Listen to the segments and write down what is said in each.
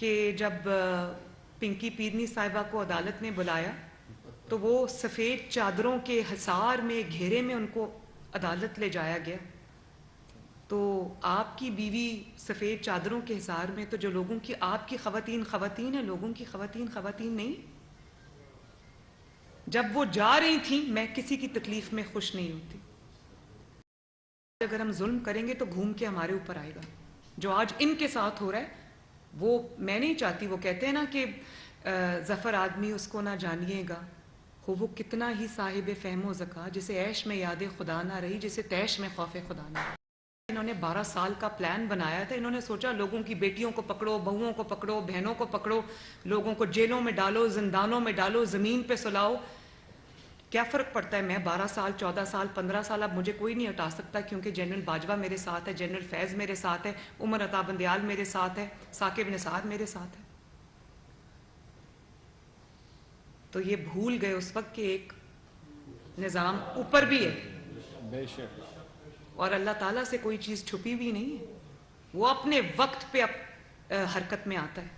کہ جب پنکی پیرنی صاحبہ کو عدالت نے بلایا تو وہ سفید چادروں کے حصار میں گھیرے میں ان کو عدالت لے جایا گیا. تو آپ کی بیوی سفید چادروں کے حصار میں، تو جو لوگوں کی آپ کی خواتین ہیں، لوگوں کی خواتین نہیں. جب وہ جا رہی تھیں میں کسی کی تکلیف میں خوش نہیں ہوتی. اگر ہم ظلم کریں گے تو گھوم کے ہمارے اوپر آئے گا. جو آج ان کے ساتھ ہو رہا ہے وہ میں نہیں چاہتی. وہ کہتے ہیں نا کہ ظفر آدمی اس کو نہ جانیے گا، ہو وہ کتنا ہی صاحب فہم و ذکا، جسے عیش میں یاد خدا نہ رہی، جسے تیش میں خوف خدا نہ رہی. انہوں نے 12 سال کا پلان بنایا تھا. انہوں نے سوچا لوگوں کی بیٹیوں کو پکڑو، بہوؤں کو پکڑو، بہنوں کو پکڑو، لوگوں کو جیلوں میں ڈالو، زندانوں میں ڈالو، زمین پہ سلاؤ. کیا فرق پڑتا ہے؟ میں 12 سال، 14 سال، 15 سال، اب مجھے کوئی نہیں ہٹا سکتا، کیونکہ جنرل باجوہ میرے ساتھ ہے، جنرل فیض میرے ساتھ ہے، عمر عطا بندیال میرے ساتھ ہے، ثاقب نثار میرے ساتھ ہے. تو یہ بھول گئے اس وقت کہ ایک نظام اوپر بھی ہے، بے شک، اور اللہ تعالیٰ سے کوئی چیز چھپی بھی نہیں ہے. وہ اپنے وقت پہ حرکت میں آتا ہے.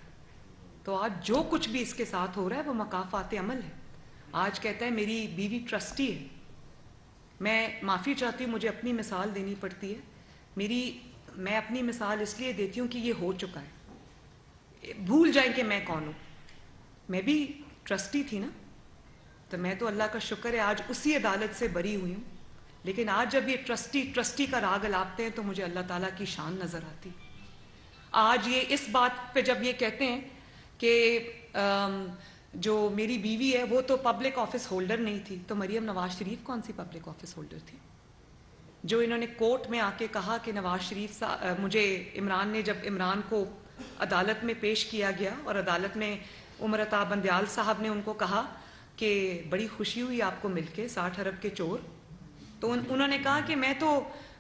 تو آج جو کچھ بھی اس کے ساتھ ہو رہا ہے وہ مکافات عمل ہے. آج کہتا ہے میری بیوی ٹرسٹی ہے. میں معافی چاہتی ہوں، مجھے اپنی مثال دینی پڑتی ہے. میں اپنی مثال اس لیے دیتی ہوں کہ یہ ہو چکا ہے. بھول جائیں کہ میں کون ہوں. میں بھی ٹرسٹی تھی نا، تو میں تو اللہ کا شکر ہے آج اسی عدالت سے بری ہوئی ہوں. لیکن آج جب یہ ٹرسٹی کا راگ الاپتے ہیں تو مجھے اللہ تعالیٰ کی شان نظر آتی. آج یہ اس بات پہ جب یہ کہتے ہیں کہ جو میری بیوی ہے وہ تو پبلک آفس ہولڈر نہیں تھی، تو مریم نواز شریف کون سی پبلک آفس ہولڈر تھی؟ جو انہوں نے کورٹ میں آ کے کہا کہ نواز شریف مجھے عمران نے، جب عمران کو عدالت میں پیش کیا گیا اور عدالت میں عمر عطا بندیال صاحب نے ان کو کہا کہ بڑی خوشی ہوئی آپ کو مل کے، 60 ارب کے چور. تو انہوں نے کہا کہ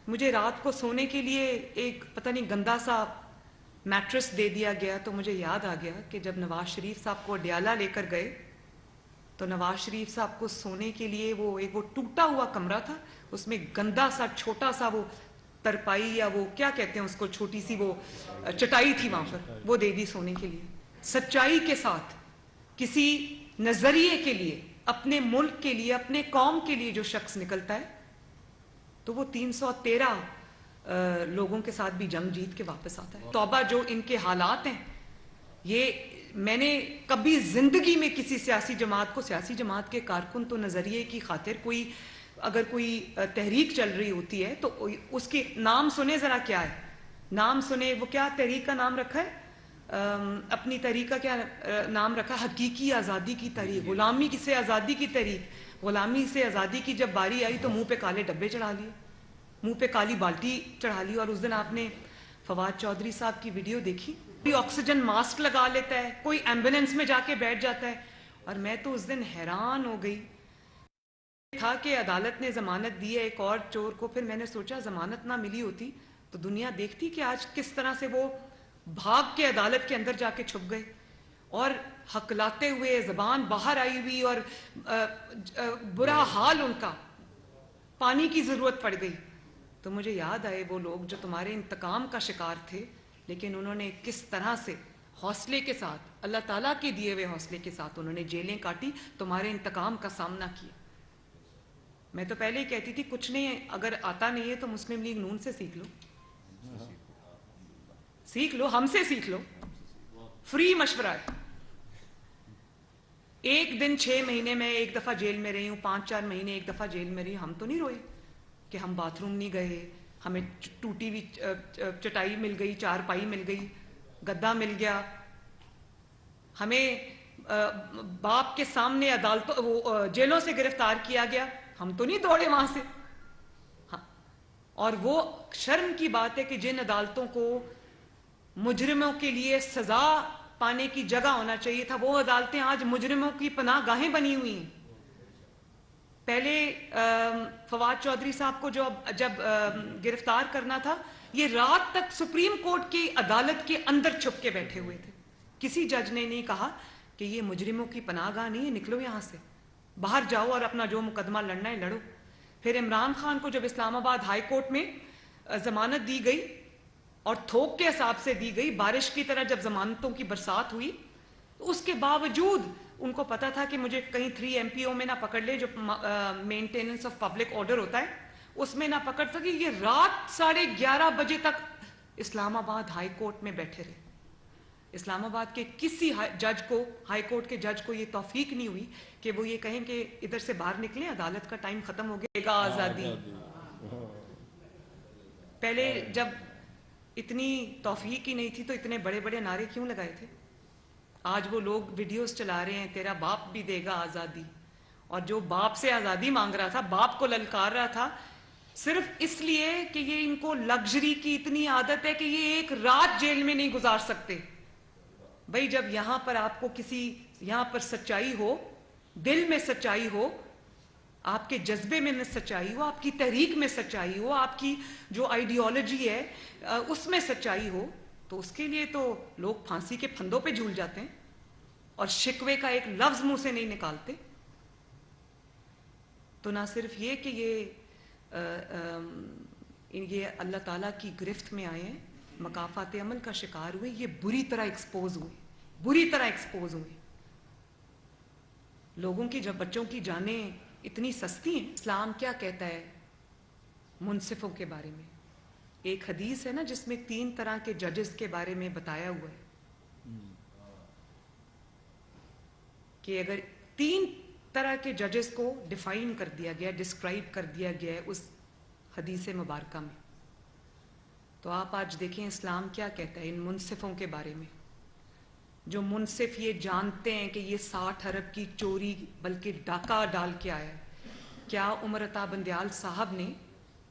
مجھے رات کو سونے کے لیے ایک پتہ نہیں گندا سا میٹرس دے دیا گیا. تو مجھے یاد آ گیا کہ جب نواز شریف صاحب کو اڈیالہ لے کر گئے تو نواز شریف صاحب کو سونے کے لیے وہ ٹوٹا ہوا کمرہ تھا، اس میں گندا سا چھوٹا سا وہ ترپائی یا وہ کیا کہتے ہیں اس کو، چھوٹی سی وہ چٹائی تھی وہاں پر، وہ دے دی سونے کے لیے. سچائی کے ساتھ کسی نظریے کے لیے، اپنے ملک کے لیے، اپنے قوم کے لیے جو شخص نکلتا ہے تو وہ 313 لوگوں کے ساتھ بھی جنگ جیت کے واپس آتا ہے. توبہ جو ان کے حالات ہیں، یہ میں نے کبھی زندگی میں کسی سیاسی جماعت کے کارکن تو نظریے کی خاطر اگر کوئی تحریک چل رہی ہوتی ہے تو اس کے نام سنے ذرا، کیا ہے نام سنے، وہ کیا تحریک کا نام رکھا ہے، اپنی تحریک کا کیا نام رکھا، حقیقی آزادی کی تحریک، غلامی سے آزادی کی تحریک. غلامی سے آزادی کی جب باری آئی تو منہ پہ کالے ڈبے چڑھا لیے، منہ پہ کالی بالٹی چڑھا لی. اور اس دن آپ نے فواد چودھری صاحب کی ویڈیو دیکھی، کوئی آکسیجن ماسک لگا لیتا ہے، کوئی ایمبولینس میں جا کے بیٹھ جاتا ہے. اور میں تو اس دن حیران ہو گئی تھا کہ عدالت نے ضمانت دی ہے ایک اور چور کو. پھر میں نے سوچا ضمانت نہ ملی ہوتی تو دنیا دیکھتی کہ آج کس طرح سے وہ بھاگ کے عدالت کے اندر جا کے چھپ گئے اور ہکلاتے ہوئے، زبان باہر آئی ہوئی، اور برا حال ان کا، پانی کی ضرورت پڑ گئی. تو مجھے یاد آئے وہ لوگ جو تمہارے انتقام کا شکار تھے، لیکن انہوں نے کس طرح سے حوصلے کے ساتھ، اللہ تعالیٰ کے دیے ہوئے حوصلے کے ساتھ انہوں نے جیلیں کاٹی، تمہارے انتقام کا سامنا کیا. میں تو پہلے ہی کہتی تھی کچھ نہیں ہے، اگر آتا نہیں ہے تو مسلم لیگ نون سے سیکھ لو، ہم سے سیکھ لو، فری مشورہ ہے. ایک دن 6 مہینے میں ایک دفعہ جیل میں رہی ہوں، 5-4 مہینے ایک دفعہ جیل میں رہی ہوں. ہم تو نہیں روئے کہ ہم باتھ روم نہیں گئے، ہمیں ٹوٹی ہوئی چٹائی مل گئی، چارپائی مل گئی، گدا مل گیا، ہمیں باپ کے سامنے جیلوں سے گرفتار کیا گیا. ہم تو نہیں دوڑے وہاں سے. اور وہ شرم کی بات ہے کہ جن عدالتوں کو مجرموں کے لیے سزا پانے کی جگہ ہونا چاہیے تھا، وہ عدالتیں آج مجرموں کی پناہ گاہیں بنی ہوئی ہیں. پہلے فواد چودھری صاحب کو جب گرفتار کرنا تھا، یہ رات تک سپریم کورٹ کی عدالت کے اندر چھپ کے بیٹھے ہوئے تھے. کسی جج نے نہیں کہا کہ یہ مجرموں کی پناہ گاہ نہیں ہے، نکلو یہاں سے، باہر جاؤ اور اپنا جو مقدمہ لڑنا ہے لڑو. پھر عمران خان کو جب اسلام آباد ہائی کورٹ میں ضمانت دی گئی اور تھوک کے حساب سے دی گئی، بارش کی طرح جب ضمانتوں کی برسات ہوئی تو اس کے باوجود ان کو پتا تھا کہ مجھے کہیں 3 MPO میں نہ پکڑ لے، جو مینٹیننس آف پبلک آرڈر ہوتا ہے اس میں نہ پکڑ سکے، یہ رات 11:30 بجے تک اسلام آباد ہائی کورٹ میں بیٹھے رہے۔ اسلام آباد کے کسی جج کو، ہائی کورٹ کے جج کو یہ توفیق نہیں ہوئی کہ وہ یہ کہیں کہ ادھر سے باہر نکلیں، عدالت کا ٹائم ختم ہو گیا، آزادی۔ پہلے جب اتنی توفیق ہی نہیں تھی تو اتنے بڑے بڑے نعرے کیوں لگائے تھے؟ آج وہ لوگ ویڈیوز چلا رہے ہیں، تیرا باپ بھی دے گا آزادی، اور جو باپ سے آزادی مانگ رہا تھا، باپ کو للکار رہا تھا، صرف اس لیے کہ یہ ان کو لگژری کی اتنی عادت ہے کہ یہ ایک رات جیل میں نہیں گزار سکتے۔ بھئی جب یہاں پر آپ کو یہاں پر سچائی ہو، دل میں سچائی ہو، آپ کے جذبے میں سچائی ہو، آپ کی تحریک میں سچائی ہو، آپ کی جو آئیڈیالوجی ہے اس میں سچائی ہو، تو اس کے لیے تو لوگ پھانسی کے پھندوں پہ جھول جاتے ہیں اور شکوے کا ایک لفظ منہ سے نہیں نکالتے۔ تو نہ صرف یہ کہ یہ اللہ تعالیٰ کی گرفت میں آئے ہیں، مکافات عمل کا شکار ہوئے، یہ بری طرح ایکسپوز ہوئے۔ لوگوں کی، جب بچوں کی جانیں اتنی سستی ہیں۔ اسلام کیا کہتا ہے منصفوں کے بارے میں؟ ایک حدیث ہے نا جس میں 3 طرح کے ججز کے بارے میں بتایا ہوا ہے کہ اگر 3 طرح کے ججز کو ڈیفائن کر دیا گیا، ڈسکرائب کر دیا گیا ہے اس حدیث مبارکہ میں، تو آپ آج دیکھیں اسلام کیا کہتا ہے ان منصفوں کے بارے میں، جو منصف یہ جانتے ہیں کہ یہ 60 ارب کی چوری بلکہ ڈاکہ ڈال کے آیا ہے۔ کیا عمر عطا بندیال صاحب نے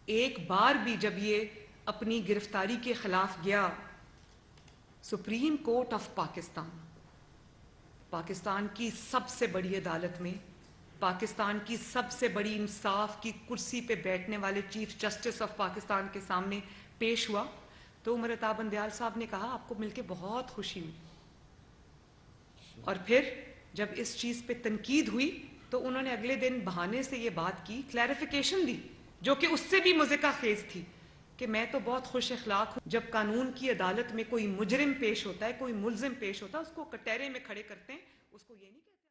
ایک بار بھی، جب یہ اپنی گرفتاری کے خلاف گیا سپریم کورٹ آف پاکستان کی سب سے بڑی عدالت میں، پاکستان کی سب سے بڑی انصاف کی کرسی پہ بیٹھنے والے چیف جسٹس آف پاکستان کے سامنے پیش ہوا، تو عمر عطا بندیال صاحب نے کہا آپ کو مل کے بہت خوشی ہوئی، اور پھر جب اس چیز پہ تنقید ہوئی تو انہوں نے اگلے دن بہانے سے یہ بات کی، کلیریفیکیشن دی، جو کہ اس سے بھی مضحکہ خیز تھی، کہ میں تو بہت خوش اخلاق ہوں، جب قانون کی عدالت میں کوئی مجرم پیش ہوتا ہے، کوئی ملزم پیش ہوتا ہے، اس کو کٹہرے میں کھڑے کرتے ہیں، اس کو یہ نہیں کہتے